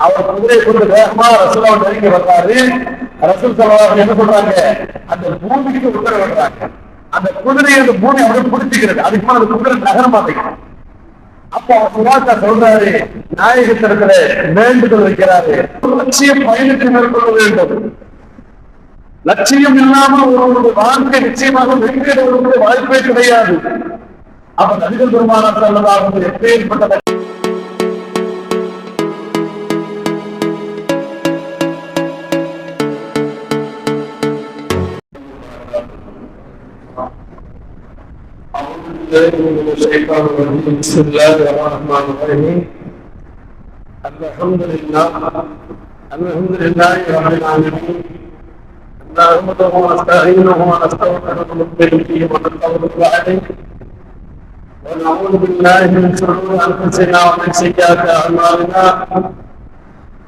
அவர் குதிரையை கொண்டு வேகமா ரசூலாவை நெருங்கி வர்றாரு. ரசூல் ஸல்லல்லாஹு என்ன சொல்றாங்க, அந்த பூமிக்கு உத்தரவிடுறாங்க. அந்த குதிரையை அந்த பூமி அப்படியே பிடிச்சிக்கிறது. அதுக்கு மேல அந்த குதிரை நகர மாட்டேங்குது. அப்ப அவர் சுராக்கா சொல்றாரு, நாயகத்திடத்துல வேண்டுதல் வைக்கிறாரு, லட்சியம் பயணத்தை மேற்கொள்ள வேண்டும். லட்சியம் இல்லாமல் ஒருவருடைய வாழ்க்கை நிச்சயமாக வெற்றியடைய வாய்ப்பே கிடையாது. அப்ப நபிகள் பெருமானார் ஸல்லல்லாஹு அலைஹி வஸல்லம் எப்பேற்பட்ட بسم الله الرحمن الرحيم الحمد لله رب العالمين نحمده ونستعينه ونستغفره ونؤمن به ونتوكل عليه ونعوذ بالله من شرور انفسنا ومن سيئات اعمالنا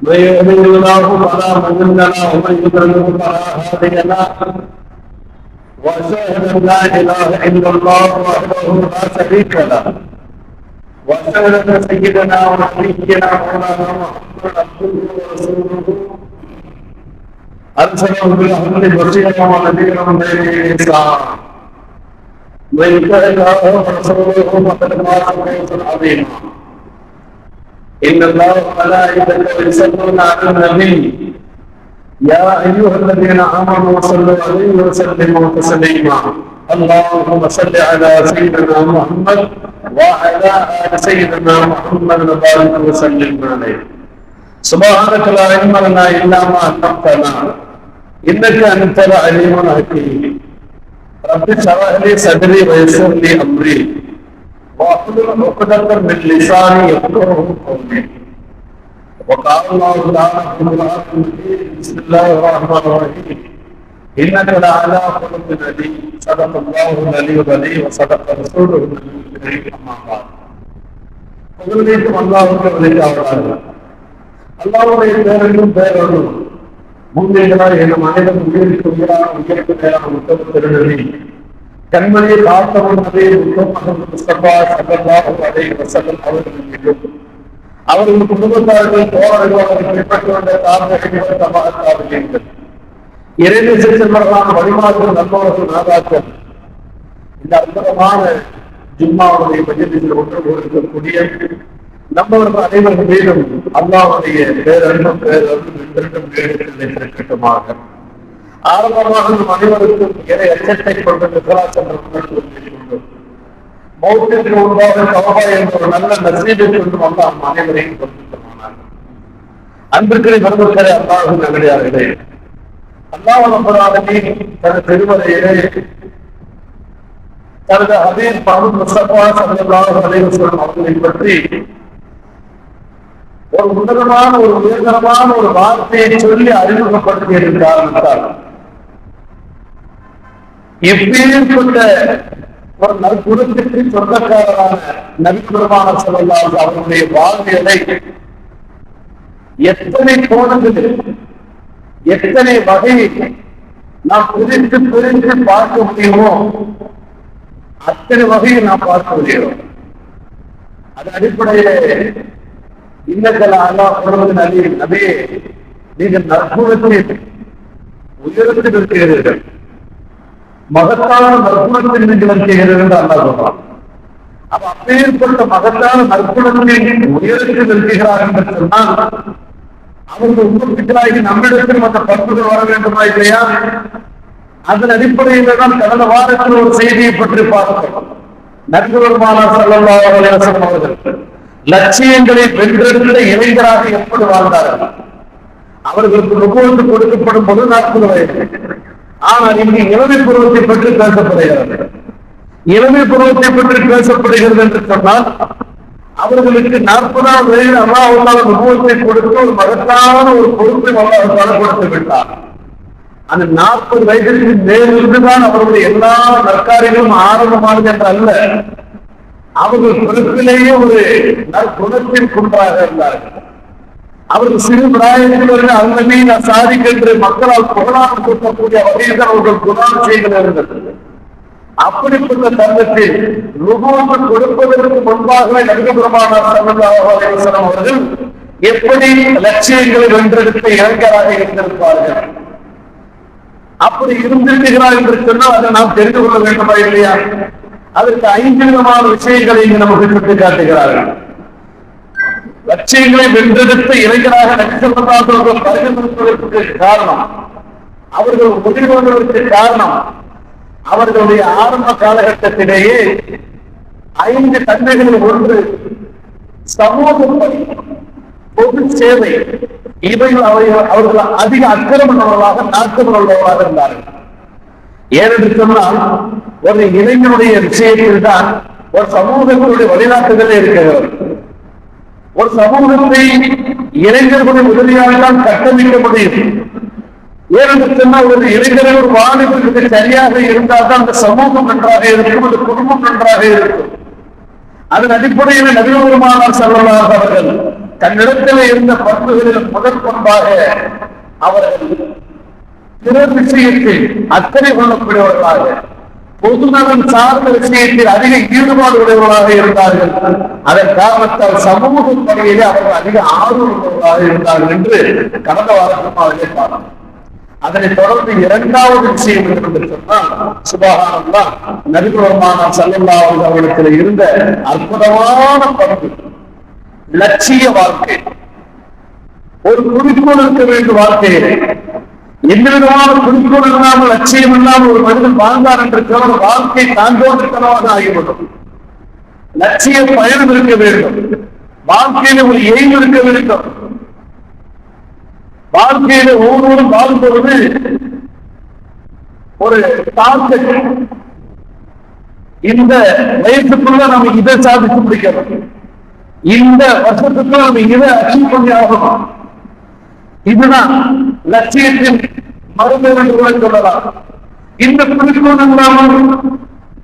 من يهده الله فلا مضل له ومن يضلل فلا هادي له واشهد ان لا اله الا الله وحده لا شريك له واشهد ان سيدنا ونبينا مولانا محمدا عبده ورسوله ارسله بالحق بشيرا ونذيرا بين الانسان من يطع الله ورسوله فقد فاز فوزا عظيما ان الله وملائكته يصلون على النبي يا ايها الذين امنوا صلوا عليه وسلموا تسليما اللهم صل على سيدنا محمد وعلى ال سيدنا محمد وبارك وسلم عليه سبحانك لا علم لنا الا ما علمتنا انك انت العليم الحكيم رب اشرح لي صدري ويسر لي امري واحلل عقدة من لساني يفقهوا قولي وقال الله تعالى في القرآن المجيد بسم الله الرحمن الرحيم إنك لعلى خلق عظيم صدق الله العلي العظيم وصدق رسوله النبي الكريم أما بعد புகழ்ந்தேற்றும் அல்லாஹ்வுக்கு வழிகாட்டுகிறார்கள். அல்லாஹ்வுடைய பேரன்பும் பேரருளும் முன்னேற்றால் என மனிதன் உயிருக்கு உயிரான உயிருக்கு மேலான முத்தம் திருநெறி கண்மணியை காத்தவன் அதே முத்தம் முஸ்தபா ஸல்லல்லாஹு அலைஹி வஸல்லம் அவர்கள் மீதும் அவர்கள் குடும்பத்தார்கள் தோழர்கள் அவரை பின்பற்றி வந்த தாழ்மைகள் சமாதானங்கள் இறைமை செல்வர்களான வழிமாற்றம் நண்பர்கள் நாதாக்கள் இந்த அற்புதமான ஜும்மாவுடைய மஜ்லிஸில் ஒன்று இருக்கக்கூடிய நம்மவர்கள் அனைவர்கள் மீதும் அல்லாஹ்வுடைய பேரன்பும் பேரருளும் இருக்கட்டுமாக. ஆரம்பமாக நம் அனைவருக்கும் இறை அச்சத்தை கொண்டு நிகழாச்சம் மௌத்திற்கு உருவாக கவபா என்ற ஒரு நல்ல நசீபை கொண்டு வந்த அனைவரையும் கொண்டிருக்கிறார்கள். அன்பிற்குரிய பெருமக்களே, அல்லாஹ்வின் நல்லடியார்களே, அல்லாஹ் ரப்பல் ஆலமீன் தனது திருமறையிலே தனது ஹபீப் முஹம்மது முஸ்தபா ஸல்லல்லாஹு அலைஹி வஸல்லம் அவர்களை பற்றி ஒரு உன்னதமான ஒரு உயர்தரமான ஒரு வார்த்தையை சொல்லி அறிமுகப்படுத்திய காரணத்தால் எப்பேற்பட்ட ஒரு நற்குணத்திற்கு சொந்தக்காரரான நபி பெருமானார் ஸல்லல்லாஹு அலைஹி வஸல்லம் அவருடைய வாழ்வியலை எத்தனை கோணங்களில் எத்தனை வகையில் நாம் பிரித்து பிரித்து பார்க்க முடியுமோ அத்தனை வகையில் நாம் பார்க்க முடியும். அது அடிப்படையிலே இன்னக்கல அல்லாஹ் சொல்வதன் அடியில் நபியே, நீங்கள் நற்குணத்தில் உயரத்தில் இருக்கிறீர்கள், மகத்தான நற்குணத்தில் நீங்கள் இருக்கிறீர்கள் என்று அல்லாஹ் சொல்றான். அப்ப அப்பேற்பட்ட மகத்தான நற்குணத்தில் உயரத்தில் இருக்கிறார் என்று சொன்னால் அவர்கள் உங்களுக்காக நம்மிடத்தில் அந்த பண்புகள் வர வேண்டுமா இல்லையா? அதன் அடிப்படையில் தான் கடந்த வாரத்தில் ஒரு செய்தியை பற்றி பார்த்தோம். நபி பெருமானார் ஸல்லல்லாஹு அலைஹி வஸல்லம் அவர்கள் லட்சியங்களை வென்றெடுத்த இளைஞராக எப்படி வாழ்ந்தார்கள்? அவர்களுக்கு நுபுவத்து கொடுக்கப்படும் போது 40 வயது. ஆனால் இங்கு இளமை பருவத்தை பற்றி பேசப்படுகிறது. இளமை பருவத்தை பற்றி பேசப்படுகிறது என்று சொன்னால் அவர்களுக்கு 40ஆம் வயதில் அல்லாஹ் நுபுவத்தை கொடுத்து ஒரு மகத்தான ஒரு பொறுப்பை அல்லாஹ் கொடுத்து விட்டார். அந்த 40 வயதிற்கு மேலிருந்துதான் அவருடைய எல்லா நற்காரியங்களும் ஆரம்பமானது என்று அல்ல, அவர்கள் பொறுப்பிலேயே ஒரு நற்குணத்தின் குன்றாக இருந்தார்கள். அவர்கள் சிறு பிராயத்திலிருந்து அவங்க சாதிக்கின்ற மக்களால் புகழாக கொடுக்கக்கூடிய வகையில் அவர்கள் குணால் செய்து இருந்தது. அப்படிப்பட்ட தருணத்தில் நுபுவத் கொடுப்பதற்கு முன்பாக நபி பெருமானார் ஸல்லல்லாஹு அலைஹி வஸல்லம் அவர்கள் எப்படி லட்சியங்களை வென்றெடுத்து இளைஞராக இருந்திருப்பார்கள். அப்படி இருந்திருக்கிறார் என்று சொன்னால் அதை நாம் தெரிந்து கொள்ள வேண்டுமா இல்லையா? அதற்கு 5 விதமான விஷயங்களை இங்கு நமக்கு சுட்டி காட்டுகிறார்கள். லட்சியங்களை வென்றெடுத்த இளைஞராக நடித்தவர்கள் பரிந்துரைப்பதற்கு காரணம், அவர்கள் முடிவுகளுக்கு காரணம், அவர்களுடைய ஆரம்ப காலகட்டத்திலேயே 5 தன்மைகளில் ஒன்று சமூக பணி, பொது சேவை. இவைகள் அவர்கள் அதிக அக்கறையுள்ளவர்களாக நாட்டமுள்ளவர்களாக இருந்தார்கள். ஏனென்று சொன்னால் ஒரு இளைஞனுடைய விஷயத்தில் தான் ஒரு சமூகத்தினுடைய வழிநாட்டுகளே இருக்கிறது. ஒரு சமூகத்தை இளைஞர்களுடைய உதவியாக தான் கட்டமைக்க முடியும். ஏனென்று சொன்னால் ஒரு இளைஞர்கள் ஒரு வாலிபருக்கு சரியாக இருந்தால் தான் அந்த சமூகம் நன்றாக இருக்கும், அந்த குடும்பம் நன்றாக இருக்கும். அதன் அடிப்படையில் நபிகள் பெருமானார் ஸல்லல்லாஹு அலைஹி வஸல்லம் தன்னிடத்தில் இருந்த பண்புகளில் முதல் பண்பாக அவர்கள் பிறர் விஷயத்தில் அக்கறை கொள்ளக்கூடியவர்களாக, பொதுநலன் சார்ந்த விஷயத்தில் அதிக ஈடுபாடு உடையவர்களாக இருந்தார்கள். அதன் காரணத்தால் சமூக பணியிலே அவர்கள் அதிக ஆர்வம் உள்ளவர்களாக இருந்தார்கள் என்று கடந்த வாரத்தில் அவர்களே பார்த்தோம். அதனை தொடர்ந்து 2வது விஷயம் என்று சொன்னால் சுபஹானல்லாஹ், நபிகள் பெருமானார் ஸல்லல்லாஹு அலைஹி வஸல்லம் அவர்களிடத்தில் இருந்த அற்புதமான பண்பு லட்சிய வாழ்க்கை. ஒரு குறிக்கோள் இருக்க வேண்டும் வாழ்க்கையிலே. எந்த விதமான குறிக்கோள் இல்லாமல் லட்சியம் இல்லாமல் ஒரு மனிதன் வாழ்ந்தார் என்று சொன்னால் வாழ்க்கை தாண்டோட்டத்தனமாக ஆகிவிடும். லட்சிய பயணம் இருக்க வேண்டும். வாழ்க்கையில ஒரு எய்ம் இருக்க வேண்டும். வாழ்க்கையில ஒவ்வொருவரும் வாழ்ந்தது ஒரு டார்கெட். இந்த வயசுக்குள்ள நம்ம இதை சாதிச்சு முடிக்கணும், இந்த வருஷத்துக்குள்ள நம்ம இதை அச்சீவ் பண்ணி ஆகணும். இதுதான் லட்சியத்தின் மருந்து என்று சொல்லலாம். இந்த குறிக்கோள் இல்லாமல்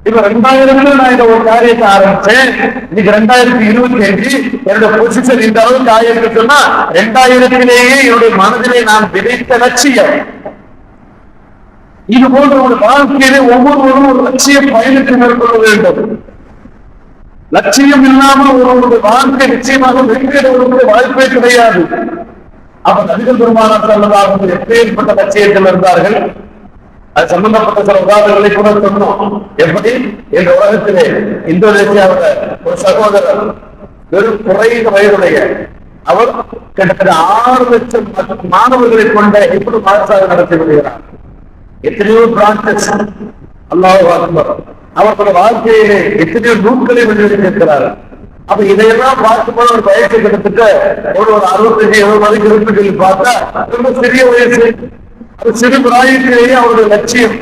இப்ப 2000 நான் இந்த ஒரு காரியத்தை ஆரம்பிச்சேன், இன்னைக்கு 2025 என்னோட பொசிஷன் இந்த அளவுக்கு ஆயிருக்கு சொன்னா 2000 என்னுடைய மனதிலே நான் விதைத்த லட்சியம். இது போன்ற ஒரு வாழ்க்கையிலே ஒவ்வொருவரும் ஒரு லட்சிய பயணத்தை மேற்கொள்ள வேண்டும். லட்சியம் இல்லாமல் ஒருவருடைய வாழ்க்கை நிச்சயமாக வெற்றியடைய வாய்ப்பே கிடையாது. அப்ப நபிகள் பெருமானார் ஸல்லல்லாஹு அலைஹி வஸல்லம் எப்பேற்பட்ட லட்சியத்தில் இருந்தார்கள். அது சம்பந்தப்பட்ட சில உதாரணங்களை கூட சொன்னோம். எப்படி இந்த உலகத்திலே இந்தோனேசியாவில் ஒரு சகோதரர் வெறும் குறைந்த வயதுடைய அவர் கிட்டத்தட்ட 6 லட்சம் மாணவர்களை கொண்ட எப்படி பாடசாலை நடத்தி வருகிறார். எத்தனையோ பிரான்சஸ், அல்லாஹு அக்பர். அவர்களுடைய வாழ்க்கையிலே எத்தனையோ நூல்களை வெளியிட்டிருக்கிறார். அப்ப இதையெல்லாம் பார்க்கும்போது ஒரு வயசு கிட்டத்தட்ட ஒரு 65-70 வரைக்கும் இருக்கு சொல்லி பார்த்தா ரொம்ப சிறிய வயசு. சிறு பிராயத்திலேயே அவருடைய லட்சியம்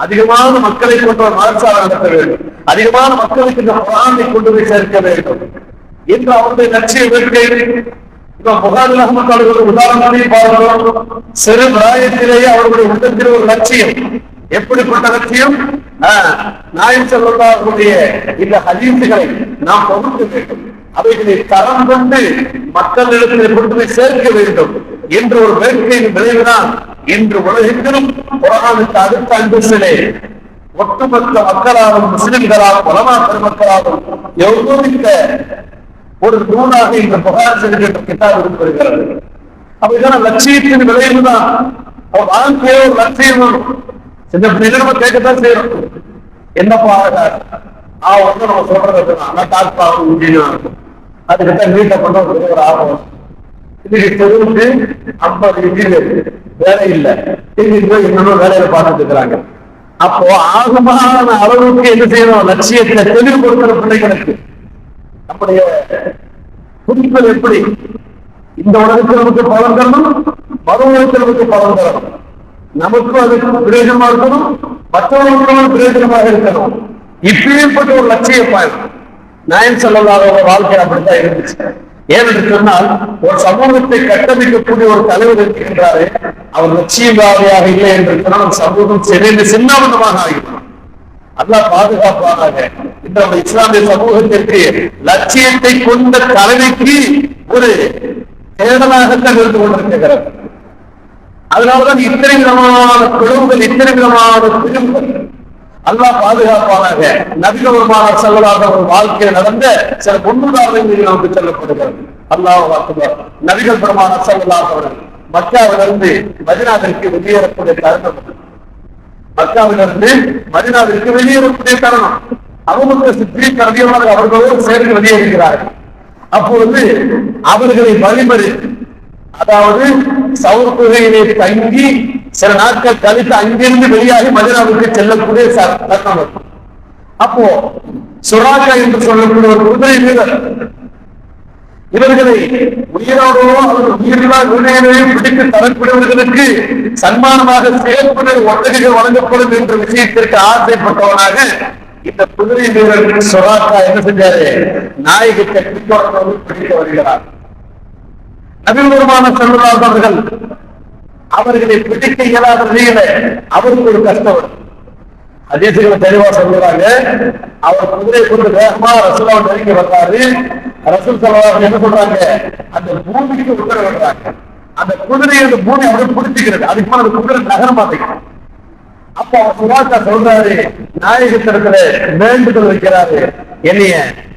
அதிகமான மக்களை கொண்டு பாடசாலை நடத்த வேண்டும், அதிகமான மக்களுக்கு இந்த குர்ஆனை கொண்டு போய் சேர்க்க வேண்டும் என்று அவருடைய லட்சியம் இருக்கிறது. இப்ப புகாரில் அஹ்மத் அவர்களுடைய உதாரணத்தையும் பார்க்கிறோம். சிறு பிராயத்திலேயே அவருடைய உள்ளத்தில் ஒரு லட்சியம். எப்படிப்பட்ட லட்சியம்? நாயகம் ஸல்லல்லாஹு அலைஹி வஸல்லம் இந்த ஹதீஸ்களை நாம் பகுக்க வேண்டும், அவைகளை தரம் கொண்டு மக்களிடத்தில் கொண்டு போய் சேர்க்க வேண்டும் என்ற ஒரு வேட்கையின் விளைவுதான் இன்று உலகெங்கிலும் குர்ஆனுக்கு அடுத்த அந்தஸ்திலே ஒட்டுமொத்த மக்களாலும் முஸ்லிம்களாலும் உலமா பெருமக்களாலும் எவ்வளோமிக்க ஒரு நூலாக இந்த புகார் என்ற கிதாப் இருக்கிறது. அப்ப இதெல்லாம் லட்சியத்தின் விளைவுதான். வாழ்க்கையோ ஒரு லட்சியம் சின்ன பிள்ளைங்க நம்ம கேட்கத்தான் செய்யறோம். என்னப்பா வந்து நம்ம சொல்றது அதுக்குத்தான் வீட்டை கொண்டு ஒரு ஆர்வம். இன்னைக்கு தெருவுக்கு 50 இன்ஜினியர் வேலை இல்லை, இன்னொரு வேலையில பார்த்துட்டு இருக்கிறாங்க. அப்போ ஆகமான அளவுக்கு என்ன செய்யணும்? லட்சியத்தை தெளிவு கொடுக்கிற பிள்ளைகளுக்கு நம்முடைய குறிப்புகள் எப்படி இந்த உலகத்தில் நமக்கு பலன் தரணும், மறு உலகத்தில் நமக்கு பலன் தரணும், நமக்கும் அதுக்கு பிரயோஜனமா இருக்கணும், மற்றவர்களுக்கும் பிரயோஜனமாக இருக்கணும். இப்பேற்பட்ட ஒரு லட்சிய பயணம் நாயகம் ஸல்லல்லாஹு அலைஹி வஸல்லம் வாழ்க்கை அப்படித்தான் இருந்துச்சு. ஏனென்று சொன்னால் ஒரு சமூகத்தை கட்டமைக்கக்கூடிய ஒரு தலைவர் இருக்கின்றாரு, அவர் லட்சியவாதியாக இல்லை என்று சொன்னால் சமூகம் சின்னாபந்தமாக ஆகிவிடும். அல்லாஹ் பாதுகாப்பாக. இந்த இஸ்லாமிய சமூகத்திற்கு லட்சியத்தை கொண்ட தலைமைக்கு ஒரு தேடலாகத்தான் இருந்து கொண்டிருக்கிறது. அதனாலதான் இத்தனை விதமான பிளவுகள், இத்தனை விதமான பிரிவுகள். அல்லாஹ் பாதுகாப்பானாக. நபிகள் பெருமானார் ஸல்லல்லாஹு அலைஹி வஸல்லம் வாழ்க்கையில் நடந்த சில முன்னுதாரணங்கள் நமக்கு சொல்லப்படுகிறது. அல்லாஹ் அக்பர். நபிகள் பெருமானார் ஸல்லல்லாஹு அலைஹி வஸல்லம் மக்காவிலிருந்து மதீனாவிற்கு வெளியேறக்கூடிய தருணம். மக்காவிலிருந்து மதீனாவிற்கு வெளியேறக்கூடிய தருணம். அபூபக்கர் சித்தீக் ரலியல்லாஹு அன்ஹு அவர்களோடு சேர்ந்து வெளியேறுகிறார்கள். அப்பொழுது அவர்களை வழிமறித்து, அதாவது சௌர் குகையிலே தங்கி சில நாட்கள் கழித்து அங்கிருந்து வெளியாகி மதீனாவுக்கு செல்லக்கூடிய தருணம். அப்போ சுராக்கா என்று சொல்லக்கூடிய ஒரு குதிரை வீரர் இவர்களை உயிரோடோ அல்லது உயிரில்லா விடுதலையையும் பிடித்து தரக்கூடியவர்களுக்கு சன்மானமாக சிறப்பு ஒட்டகைகள் வழங்கப்படும் என்ற விஷயத்திற்கு ஆசைப்பட்டவனாக இந்த குதிரை வீரர் சுராக்கா என்ன செஞ்சாரு? நாயகத்தை பிடிக்க வருகிறார். நபிகள் பெருமானார் ஸல்லல்லாஹு அலைஹி வஸல்லம் அவர்களை பிடிக்க இயலாத நிலையில அவருக்கு ஒரு கஷ்டம். ஹதீஸ்ல தெளிவா சொல்றாங்க, அவர் குதிரை கொண்டு வேகமா ரசூலுல்லாஹ் நெருங்கி வர்றாரு. ரசூல் ஸல்லல்லாஹு அலைஹி வஸல்லம் என்ன சொல்றாங்க? அந்த பூமிக்கு உத்தரவிடுறாங்க. அந்த குதிரையை அந்த பூமி அவரை பிடிச்சிக்கிறது. அதுக்கு மேல அந்த குதிரை நகர மாட்டேங்குது. அப்ப அவர் சுராக்கா சொல்றாரு, நாயகத்திடத்துல வேண்டுதல் வைக்கிறாரு, என்னைய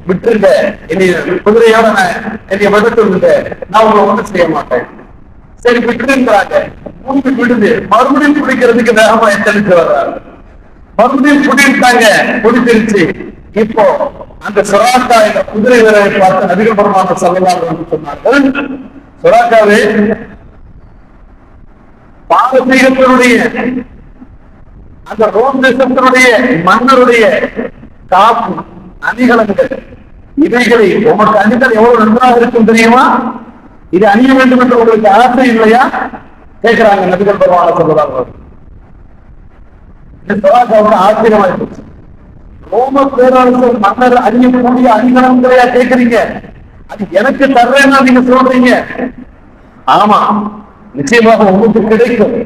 விட்டுருங்க, என்னைய குதிரையோட என்னைய விட்டுருங்க, நான் உங்களை ஒன்றும் செய்ய மாட்டேன். சரி விட்டுருங்கிறாங்க. பூமி விடுது. மறுபடியும் பிடிக்கிறதுக்கு வேகமா எத்தனைச்சு வர்றாரு. மறுபடியும் பிடித்தாங்க, பிடிச்சிருச்சு. இப்போ அந்த சுராக்கா இந்த குதிரை வீரரை பார்த்து நபிகள் பெருமானார் ஸல்லல்லாஹு அலைஹி வஸல்லம் சொன்னார்கள், சுராக்காவே, பாரசீகத்தினுடைய அந்த ரோம் தேசத்தினுடைய மன்னருடைய காப்பு அணிகலன்கள் இவைகளை உமக்கு அணிகள் எவ்வளவு நன்றாக இருக்கும் தெரியுமா? இது அணிய வேண்டும் என்று உங்களுக்கு ஆசை இல்லையா? கேட்கிறாங்க நபிகள் பெருமானார் ஸல்லல்லாஹு அலைஹி வஸல்லம். ஆச்சரியமாய் போச்சு. ரோம பேரரசர் மன்னர் அணியக்கூடிய அணிகலன்களையா கேட்கிறீங்க? அது எனக்கு தர்றேன்னா நீங்க சொல்றீங்க. ஆமா, நிச்சயமாக உங்களுக்கு கிடைக்கும்.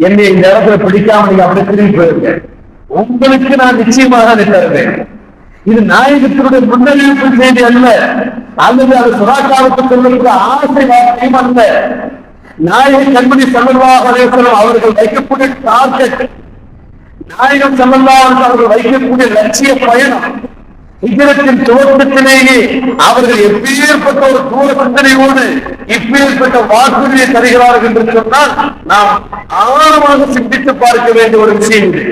என்னை இந்த இடத்துல பிடிக்காம நீங்க அப்படி திரும்பி போயிருங்க. உங்களுக்கு நான் நிச்சயமாக அதை தருவேன். இது நாயகத்தினுடைய முன்னறிவிப்பு செய்தி அல்ல, அல்லது அது சுராக்காவுக்கு சொல்லக்கூடிய ஆசை வார்த்தையும் அல்ல. நாயக கண்மணி ஸல்லல்லாஹு அலைஹி வஸல்லம் அவர்கள் வைக்கக்கூடிய டார்கெட், நாயகம் ஸல்லல்லாஹு அலைஹி வஸல்லம் அவர்கள் வைக்கக்கூடிய லட்சிய பயணம், ஹிஜ்ரத்தின் துவக்கத்திலேயே அவர்கள் எப்பேற்பட்ட ஒரு தூர சிந்தனையோடு இப்பேற்பட்ட வாக்குறுதியை தருகிறார்கள் என்று சொன்னால் நாம் ஆழமாக சிந்தித்து பார்க்க வேண்டிய ஒரு விஷயம் இது.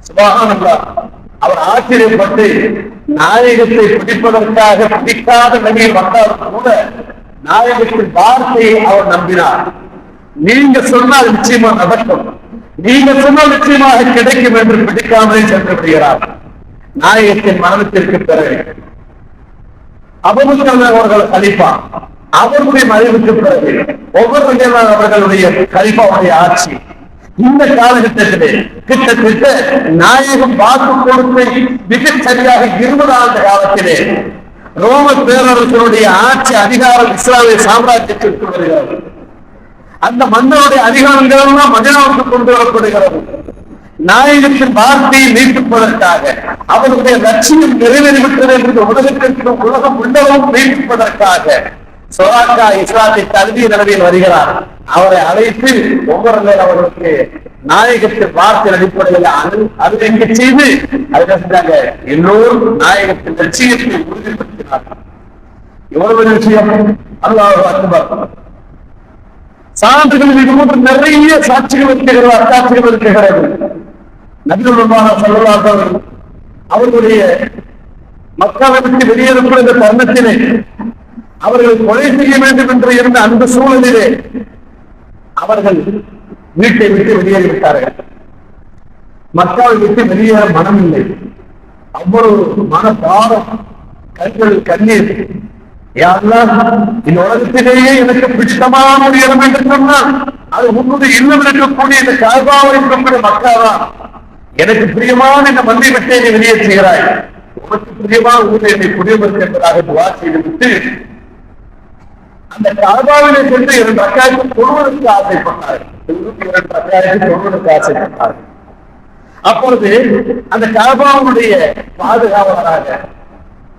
சுப்ஹானல்லாஹ். அவர் ஆச்சரியப்பட்டு நாயகத்தை பிடிப்பதற்காக பிடிக்காத நிலையில் வந்தாலும் கூட நாயகத்தின் வார்த்தையை அவர் நம்பினார். நீங்க சொன்னால் நிச்சயமா நடக்கும், நீங்க சொன்னால் நிச்சயமாக கிடைக்கும் என்று பிடிக்காமலே சென்று விடுகிறார். நாயகத்தின் மரணத்திற்கு பிறகு அபூபக்கர் அவர்கள் கலீஃபா, அவருடைய மறைவுக்கு பிறகு ஒவ்வொரு அவர்களுடைய கலீஃபாவுடைய ஆட்சி. இந்த காலகட்டத்திலே கிட்டத்தட்ட நாயகம் வாக்கு கொடுத்த மிகச் சரியாக 20 ஆண்டு காலத்திலே ரோம பேரரசனுடைய ஆட்சி அதிகாரம் இஸ்லாமிய சாம்ராஜ்யத்திற்கு வருகிறது. அந்த மன்னருடைய அதிகாரங்கள் எல்லாம் மதீனாவுக்கு கொண்டு வரப்படுகிறது. நாயகத்தின் வார்த்தையை நீட்டிப்பதற்காக, அவருடைய லட்சியம் நிறைவேறிவிட்டது என்று உலகத்திற்கு உலகம் உள்ளவும் நீட்டிப்பதற்காக சுராக்கா இஸ்லாத்தை தழுவிய நிலையில் வருகிறார். அவரை அழைத்து ஒவ்வொரு அவர்களுக்கு நாயகத்தின் வார்த்தையின் அடிப்படையில் அறிவிக்க செய்து அதை செஞ்சாங்க. எல்லோரும் நாயகத்தின் லட்சியத்தை உறுதிப்படுத்தினார்கள். எவ்வளவு விஷயம்! அல்லாஹ் அக்பர். சான்றுகள் இது போன்று நிறைய சாட்சிகள் இருக்கிறது, அத்தாட்சிகள் இருக்கிறது. நபிகள் பெருமானார் ஸல்லல்லாஹு அலைஹி வஸல்லம் அவர்களுடைய மக்காவை விட்டு வெளியேறக்கூடிய இந்த தருணத்திலே அவர்கள் கொலை செய்ய வேண்டும் என்று இருந்த அந்த சூழலிலே அவர்கள் வீட்டை விட்டு வெளியேறிவிட்டார்கள். மக்காவை விட்டு வெளியேற மனம் இல்லை. அவ்வளவு மனபாரம், கண்கள் கண்ணீர். இந்த உலகத்திலேயே எனக்கு பிடித்தமான ஒரு இடம் என்று சொன்னால் அது உன்னுடைய இல்லம் இருக்கக்கூடிய இந்த காபாவை இருக்கக்கூடிய மக்காதான். எனக்கு பிரியமான இந்த மண்ணை விட்டு என்னை வெளியேற்றுகிறாய், உனக்கு பிரியமான ஊரில் என்னை குடியமர்த்து என்பதாக துவா செய்துவிட்டு அந்த காபாவிலே சென்று 2 ரக்காயத்தை தொழுவதற்கு ஆசைப்பட்டார்கள். 2 ரக்காயத்தை தொழுவதற்கு ஆசைப்பட்டார்கள். அப்பொழுது அந்த காபாவுடைய பாதுகாவலராக,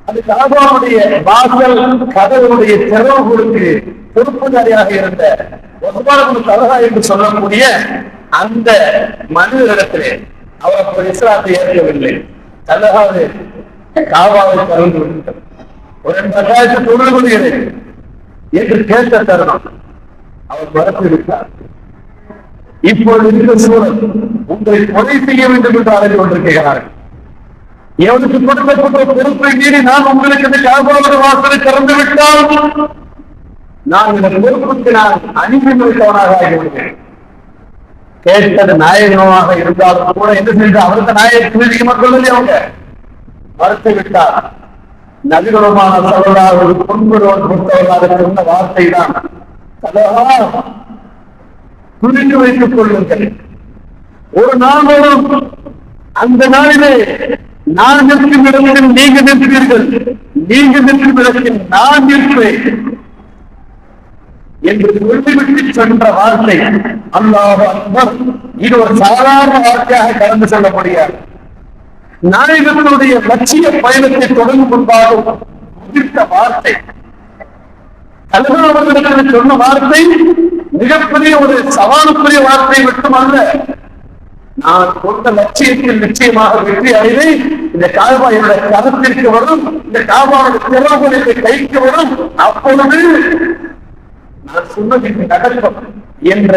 அந்த காபாவுடைய வாசல் கதவுடைய திறவுகளுக்கு பொறுப்புதாரியாக இருந்த உஸ்மான் இப்னு தல்ஹா என்று சொல்லக்கூடிய அந்த மனிதரிடத்திலே அவர் அப்படி இஸ்லாத்தை ஏற்கவில்லை. தலகாது காவாவை கலந்து விட்டார். ஒரு 2 தொழில் கொள்கிறேன் என்று கேட்ட தருணம் அவர் மறந்து விட்டார். இப்போது இருக்கிற சூழல் உங்களை கொலை செய்ய வேண்டும் என்று அழைத்து கொண்டிருக்கிறார்கள். எவனுக்கு கொடுக்கப்பட்ட பொறுப்பை மீறி நான் உங்களுக்கு இந்த காபாவது வாசலை திறந்து விட்டால் நான் இந்த பொறுப்புக்கு நான் அனுப்பி வைத்தவனாக ஆகிவிடுவேன். கேட்டது நாயகமாக இருந்தாலும் கூட என்ன செஞ்ச அவருக்கு நாயக மக்கள் அவங்க மறுத்து விட்டார். நபிகளுமான சகோதரர் ஒரு பொன்புறவன் கொடுத்தவர்களாக சொன்ன வார்த்தை தான் புரிந்து வைத்துக் கொள்ளுங்கள். ஒரு நாள் வரும், அந்த நாளிலே நான் நிற்கும் இடத்தில் நீங்க நிற்பீர்கள், நீங்க நிற்கும் இடத்தில் நான் நிற்பேன் என்று சொல்லிவிட்டு சென்ற வார்த்தை அல்லாஹ் அக்பர். இது ஒரு சாதாரண வார்த்தையாக கடந்து செல்ல முடியாது. நாயகத்தினுடைய லட்சிய பயணத்தை தொடங்கும் முன்பாக உதிர்த்த வார்த்தை, தலைவர்களுக்கு சொன்ன வார்த்தை மிகப்பெரிய ஒரு சவாலுக்குரிய வார்த்தை மட்டுமல்ல. நான் கொண்ட லட்சியத்தில் நிச்சயமாக வெற்றி அடைந்து இந்த காபா என்னுடைய கருத்திற்கு வரும், இந்த காபாவுடைய திறவுகளுக்கு கைக்கு வரும், அப்பொழுது நான் சொன்னது நடக்கும் என்ற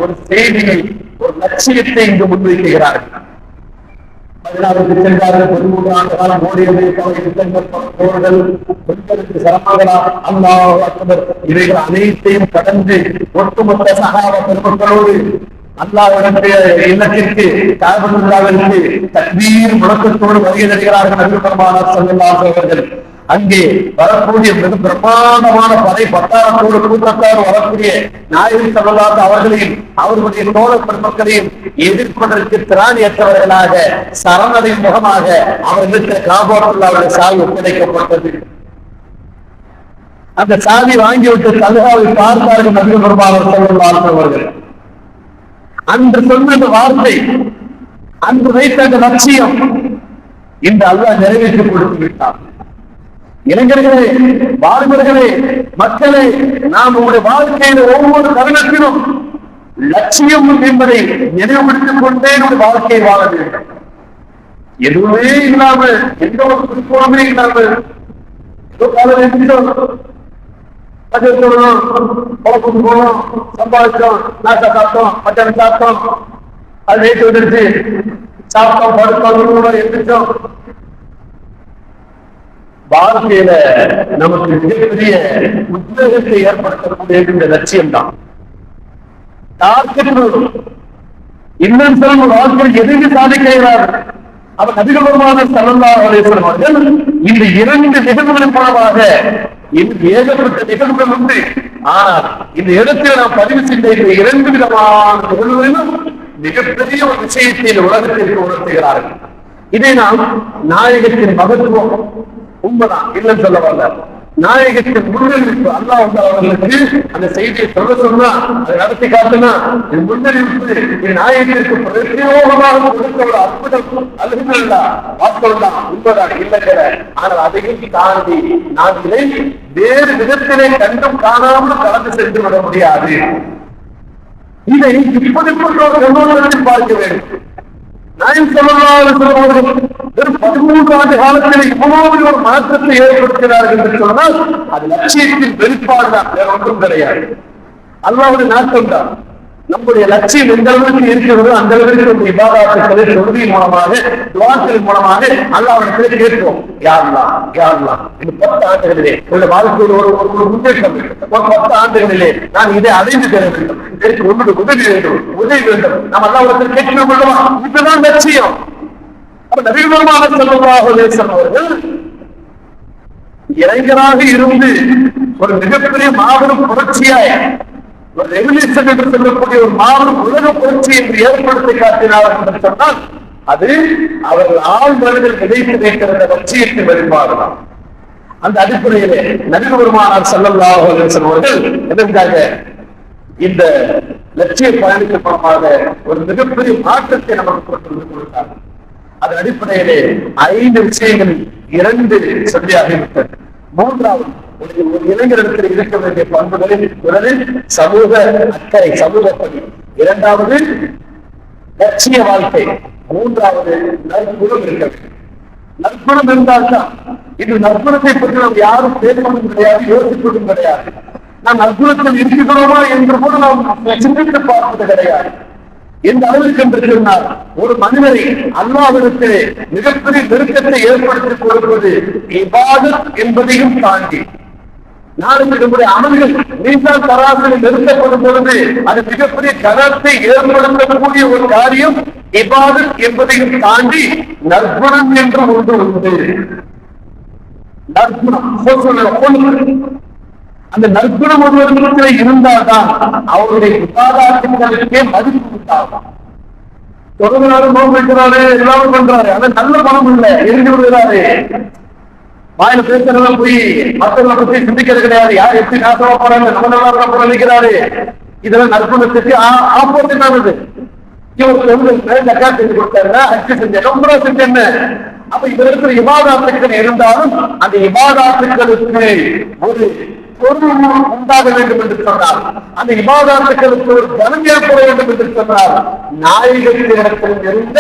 ஒரு செய்தியை, ஒரு லட்சியத்தை இங்கு முன்வைக்கிறார்கள். 16 சென்றார்கள், 13 ஆண்டு காலம் ஓடியது, போர்கள், பெண்களுக்கு சிரமங்களா, அல்லாஹ் அக்பர், இவைகள் அனைத்தையும் கடந்து ஒட்டுமொத்த சகாபா பெருமக்களோடு அல்லாஹ்வுடைய இல்லத்திற்கு காபத்துல்லாஹ்விற்கு தக்பீர் முழக்கத்தோடு வருகை தருகிறார்கள் நபி பெருமானார் ஸல்லல்லாஹு அலைஹி வஸல்லம். அங்கே வரக்கூடிய மிக பிரமாண்டமான படை பட்டாளத்தோடு கூட்டத்தார் வரக்கூடிய நாயகம் ஸல்லல்லாஹு அவர்களையும் அவர்களுடைய தோழர் பெருமக்களையும் எதிர்ப்பதற்கு திராணியற்றவர்களாக சரணடையும் முகமாக அவர்களுக்கு காபாத்துல்லாஹ்வுடைய சாவி ஒப்படைக்கப்பட்டது. அந்த சாவி வாங்கிவிட்டு தல்ஹாவை பார்த்தார்கள் நபி பெருமானார் ஸல்லல்லாஹு அலைஹி அவர்கள். அன்று சொன்ன அந்த வார்த்தை, அன்று வைத்த அந்த லட்சியம் இந்த அல்லாஹ் நிறைவேற்றி கொடுத்து விட்டார். இளைஞர்களே, வாலிபர்களே, மக்களே, நாம் உங்களுடைய வாழ்க்கையில் ஒவ்வொரு தருணத்திலும் லட்சியம் என்பதை நினைவுபடுத்திக் கொண்டே நம்முடைய வாழ்க்கையை வாழ வேண்டும். எதுவுமே இல்லாமல், எந்த ஒரு குறிக்கோளுமே இல்லாமல் போனோம், சம்பாதிச்சோம், நாட்டை சாப்பிட்டோம், மட்டன் சாப்பிட்டோம், அது நேற்று வந்துருச்சு, சாப்பிட்டோம், படுத்தோம், எந்திரிச்சோம். வாழ்க்கையில நமக்கு மிகப்பெரிய உத்வேகத்தை ஏற்படுத்தக்கூடிய இந்த லட்சியம் தான். இன்னும் சில வாழ்க்கையில் எதுவுமே சாதிக்கிறார். அவர் நபிகள் பெருமானார் ஸல்லல்லாஹு அலைஹி வஸல்லம் அவர்கள் இந்த 2 நிகழ்வுகளின் மூலமாக ஏகப்பட்ட நிகழ்வுகள் உண்டு. ஆனால் இந்த இடத்தில் நாம் பதிவு செய்த 2 விதமான நிகழ்வுகளிலும் மிகப்பெரிய ஒரு விஷயத்தை உலகத்திற்கு உணர்த்துகிறார்கள். இதை நாம் நாயகத்தின் மகத்துவம் உண்மைதான் இல்லைன்னு சொல்ல வரல. நாயகத்தின் முன்னறிவிப்பு அல்லாஹ் அவர்களுக்கு அந்த செய்தியை சொல்ல சொன்னா, அதை நடத்தி காட்டினா முன்னறிவிப்பு நாயகத்திற்கு பிரத்யேகமாக கொடுத்த ஒரு அற்புதம் அல்ஹம்துலில்லாஹ் வாக்கள் தான், உண்மைதான் இல்லைங்கிற. ஆனால் அதையும் தாண்டி நாம் இதை வேறு விதத்திலே கண்டும் காணாமல் கலந்து சென்று விட முடியாது. இதை இப்படி பார்க்க வேண்டும். நாயகம் ஸல்லல்லாஹு அலைஹி வஸல்லம் அவர்கள் வெறும் 13 ஆண்டு காலத்தில் இவ்வளவு ஒரு மாற்றத்தை ஏற்படுத்தினார்கள் என்று சொன்னால் அது லட்சியத்தின் வெளிப்பாடுதான், வேற ஒன்றும் கிடையாது. அல்லாஹ்வுடைய நாட்டம் தான். நம்முடைய லட்சியம் எந்த அளவுக்கு இருக்கிறதோ அந்த அளவுக்கு இபாதத்துக்களை தொழுகையின் மூலமாக, துஆக்களின் மூலமாக அல்லாஹ்விடத்தில் கேட்போம். யா அல்லாஹ், யா அல்லாஹ், இந்த 10 ஆண்டுகளிலே உள்ள வாழ்க்கையில் ஒரு முன்னேற்றம், ஒரு 10 ஆண்டுகளிலே நான் இதை அடைந்து தர வேண்டும், இதற்கு உன்னுடைய உதவி வேண்டும், உதவி வேண்டும். நாம் அல்லாஹ்விடத்தில் கேட்கணும் அல்லவா? இதுதான் லட்சியம். அப்ப நபிகள் பெருமானார் ஸல்லல்லாஹு அலைஹி வஸல்லம் அவர்கள் இளைஞராக இருந்து ஒரு மிகப்பெரிய மாபெரும் புரட்சியாய், ஒரு ரெவல்யூஷன் என்று சொல்லக்கூடிய ஒரு மாபெரும் உலக புரட்சி என்று ஏற்படுத்தி காட்டினார்கள் என்று சொன்னால் அது அவர்கள் ஆள் மனதில் விதைத்து வைக்கிற லட்சியத்தின் வெளிப்பாடுதான். அந்த அடிப்படையிலே நபிகள் பெருமானார் ஸல்லல்லாஹு அலைஹி வஸல்லம் அவர்கள் எதற்காக இந்த லட்சிய பயணத்தின் மூலமாக ஒரு மிகப்பெரிய மாற்றத்தை நமக்கு கொண்டு கொடுத்தார்கள். அதன் அடிப்படையிலே 5 விஷயங்களில் 2 சொல்லியாகிவிட்டது. மூன்றாவது, ஒரு இளைஞரிடத்தில் இருக்க வேண்டிய பண்புகளில் முதலில் சமூக அக்கறை, சமூக பணி. இரண்டாவது லட்சிய வாழ்க்கை. மூன்றாவது நற்குணம் இருக்க வேண்டும். நற்குணம் இருந்தால்தான், இது நற்குணத்தை பற்றி நாம் யாரும் பேசுவதும் கிடையாது, யோசிப்பதும் கிடையாது. நாம் நற்குணத்தில் இருக்கிறோமா என்று கூட நாம் சிந்தித்து பார்ப்பது கிடையாது. எந்த அளவிற்கு என்று சொன்னால், ஒரு மனிதரை அல்லாஹ்விடத்திலே மிகப்பெரிய நெருக்கத்தை ஏற்படுத்திக் கொடுப்பது இபாதத் என்பதையும் தாண்டி, நாளைக்கு நம்முடைய அமல்கள் மீசான் தராசில் நிறுத்தப்படும் பொழுது அது மிகப்பெரிய கனத்தை ஏற்படுத்தக்கூடிய ஒரு காரியம் இபாதத் என்பதையும் தாண்டி நற்குணம் என்று ஒன்று உண்டு. நற்குணம், அந்த நற்குணம் ஒருவரிடத்தில் இருந்தால்தான் அவருடைய விவாதாரத்தினருக்கே மதிப்பு உண்டாகும். தொடர்ந்து நோம்பு வைக்கிறாரு, எல்லாமே பண்றாரு, ஆனா நல்ல பணம் இல்லை, எரிஞ்சு விடுகிறாரு. வாயில பேசுறதெல்லாம் போய் மற்றவர்களை பற்றி சிந்திக்கிறது கிடையாது. யார் எப்படி நாசமா போறாங்க, நம்ம நல்லா நினைக்கிறாரு. இதெல்லாம் நற்குணத்துக்கு ஆப்போசிட் ஆனது. இவர் ஜக்காத் செஞ்சு கொடுத்தாருன்னா, ஹஜ் செஞ்ச ரொம்ப செஞ்சேன்னு. அப்ப இதுல இருக்கிற இபாதத்துக்கள் இருந்தாலும் அந்த இபாதத்துக்களுக்கு ஒரு பொருள் உண்டாக வேண்டும் என்று சொன்னார், அந்த இபாதத்துக்களுக்கு ஒரு கனம் ஏற்பட வேண்டும் என்று சொன்னார், நாயகத்திடத்தில் இருந்த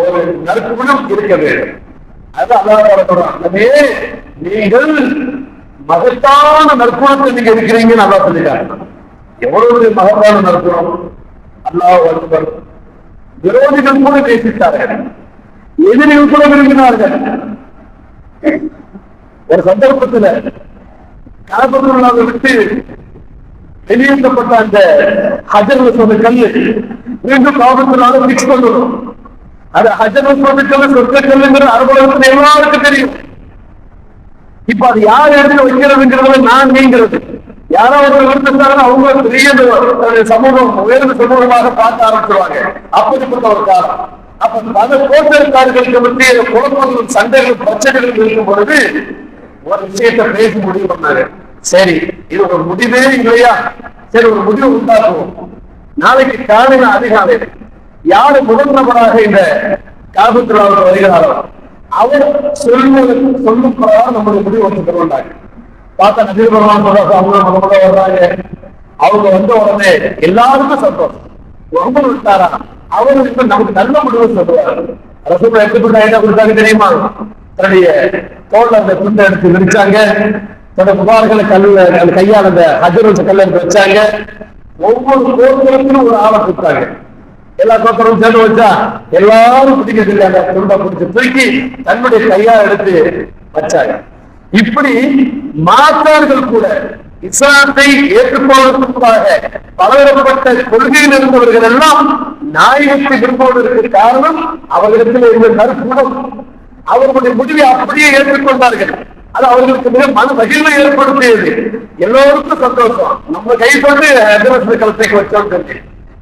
ஒரு நற்குணம் இருக்க வேண்டும். அது அல்லாஹ் நீங்கள் மகத்தான நற்குணத்தை நீங்க இருக்கிறீங்கன்னு அல்லாஹ் சொல்லிட்டாங்க. எவ்வளவு மகத்தான நற்குணம்! அல்லாஹ் அக்பர். விரோதிகள் கூட நேசித்தார்கள், எதிரிகள் கூட விரும்பினார்கள். ஒரு சந்தர்ப்பத்தில் காபத்துல்லாஹை விட்டு வெளியேற்றப்பட்ட அந்த ஹஜர் சொன்ன கல்லு மீண்டும் காபத்துல்லாஹை மிக்ஸ் பண்ணணும். அது ஹஜர் சொன்ன கல்லு, சொர்க்க கல்லுங்கிற அரபுலகத்துல எல்லாருக்கும் தெரியும். இப்ப அது யார் இடத்துல வைக்கிறதுங்கிறதுல நான் நீங்கிறது. யாராவது விருத்தாங்க, அவங்க பெரிய சமூகம் உயர்ந்த சமூகமாக பார்க்க ஆரம்பிச்சிருவாங்க. அப்படிப்பட்ட ஒரு காலம். அப்ப பல கோட்டர்களுக்கு பற்றிய குழப்பங்களும் சண்டைகளும் பிரச்சனைகளும் இருக்கும் பொழுது ஒரு விஷயத்தை பேசி முடிவு பண்ணாரு. சரி, இது ஒரு முடிவே இல்லையா, சரி ஒரு முடிவு உண்டாக்குவோம். நாளைக்கு காலையில அதிகாலை யாரு முதல் நபராக இந்த காபத்துல்லாஹ் வருகிறாரோ அவர் சொல்லும் பிரகாரம் நம்முடைய முடிவு வந்து கொண்டாங்க. பார்த்தா நபி பெருமான் சொல்றாங்க, அவங்க முதல்ல வர்றாங்க. அவங்க வந்த உடனே எல்லாருக்கும் சந்தோஷம். ரொம்ப விட்டாரா அவரு இப்ப நமக்கு நல்ல முடிவு சொல்லுவாரு. ரசூலுல்லாஹ் எப்படிப்பட்ட ஐடியா கொடுத்தாங்க தெரியுமா? தன்னுடைய தோல்ல அந்த துண்டை எடுத்து விரிச்சாங்க, தன்னுடைய முபாரகளை கல்லுல அந்த கையால் அந்த ஹஜர் கல்ல எடுத்து வச்சாங்க. ஒவ்வொரு கோத்திரத்திலும் ஒரு ஆளை கொடுத்தாங்க. எல்லா கோத்திரமும் சேர்ந்து வச்சா எல்லாரும் பிடிக்கிறது அந்த துண்டை பிடிச்சு தூக்கி தன்னுடைய கையால் எடுத்து வச்சாங்க. இப்படி மாற்றார்கள் கூட இஸ்லாத்தை ஏற்றுக்கொள்வதற்காக பலதரப்பட்ட கொள்கையில் இருந்தவர்கள் எல்லாம் நாயகத்தை விரும்புவதற்கு காரணம் அவர்களிடத்தில் இருந்த நற்குணம். அவர்களுடைய முடிவை அப்படியே ஏற்றுக்கொண்டார்கள். அது அவர்களுக்கு மிக மன மகிழ்வை ஏற்படுத்தியது. எல்லோருக்கும் சந்தோஷம். நம்ம கை கொண்டு கலத்தைக்கு வச்சோம்.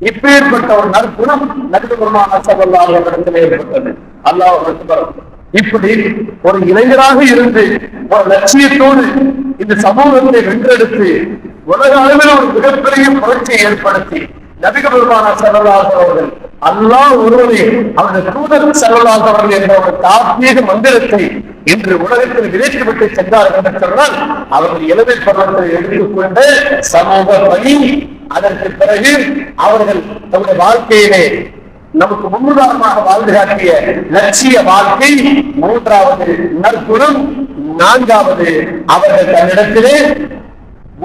இப்பேற்பட்ட ஒரு நற்குணம் நபி பெருமானார் ஸல்லல்லாஹு அலைஹி வஸல்லம் ஏற்பட்டது. அல்லாஹ் அக்பர். இப்படி ஒரு இளைஞராக இருந்து ஒரு லட்சியத்தோடு இந்த சமூகத்தை வென்றெடுத்து உலக அளவில் ஒரு மிகப்பெரிய புரட்சியை ஏற்படுத்தி நபி பெருமானார் ஸல்லல்லாஹு அலைஹி வஸல்லம் அல்லாஹ் ஒருவரே அவருடைய தூதர் ஸல்லல்லாஹு அலைஹி வஸல்லம் என்ற ஒரு தாத்மீக மந்திரத்தை இன்று உலகத்தில் விதைத்துவிட்டு சென்றார்கள் என்று சொன்னால் அவர்கள் இளமை பருவத்தை எடுத்துக்கொண்ட சமூக பணி, அதற்கு பிறகு அவர்கள் தன்னுடைய வாழ்க்கையிலே நமக்கு முன்னுதாரணமாக வாழ்ந்து காட்டிய லட்சிய வாழ்க்கை, மூன்றாவது நற்குணம், நான்காவது அவர்கள் தன்னிடத்திலே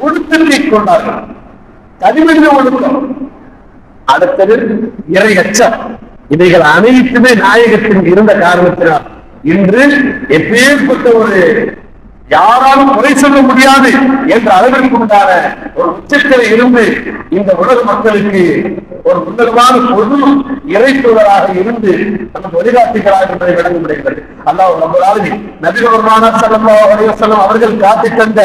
ஒழுக்கத்தைக் கொண்டார்கள். தனிமனித ஒழுக்கம், அடுத்தது இறை அச்சம். இவைகள் அனைத்துமே நாயகத்தில் இருந்த காரணத்தினால் இன்று எப்பேற்பட்ட ஒரு யாராலும் குறை சொல்ல முடியாது என்ற அளவிற்கு உண்டான ஒரு உச்சத்தில் இருந்து இந்த உலக மக்களுக்கு ஒரு உன்னதமான பொது இறைத்தூதராக இருந்து நமக்கு வழிகாட்டுகிறார் என்பதை விளங்க முடிகிறது. அல்லாஹ் ரப்பல் ஆலமீன் நபி பெருமானார் ஸல்லல்லாஹு அலைஹி வஸல்லம் அவர்கள் காட்டி தந்த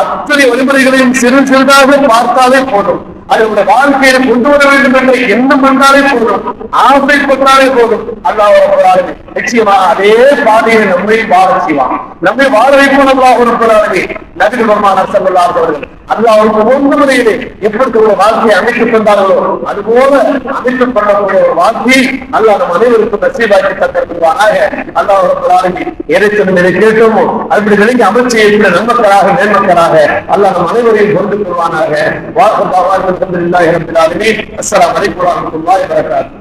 அத்தனை வழிமுறைகளையும் சிறு சிறிதாக பார்த்தாலே போதும், அதனுடைய வாழ்க்கையை கொண்டு வர வேண்டும் என்ற எண்ணம் வந்தாலே போதும், ஆசைப்பட்டாலே போதும், அல்லாஹ் ரப்பல் ஆலமீன் நிச்சயமாக அதே பாதையை நம்மை வாழ செய்வான். நம்மை வாழ வைப்போம். அல்லாஹ் ரப்பல் ஆலமீன் நபி பெருமானார் ஸல்லல்லாஹு அலைஹி வஸல்லம் அல்லாஹ்வுக்கு உகந்த முறையிலே எப்படி ஒரு வாழ்க்கையை அமைத்துக் கொண்டார்களோ அதுபோல அமைத்துக் கொள்ளக்கூடிய ஒரு வாழ்க்கையை அல்லாஹ் நம் அனைவருக்கும் நசீபாக்கி தந்திருக்கிறானாக. அல்லாஹ் ரப்பல் ஆலமீன் எதை சொன்னதை கேட்டோமோ அப்படி விளங்கி அமைச்சை இருக்கிற நன்மக்களாக மேன்மக்களாக அல்லாஹ் நம் அனைவரையும் கொண்டு கொள்வானாக. அஸ்ஸலாமு அலைக்கும் வரஹ்மத்துல்லாஹி வபரகாத்துஹு.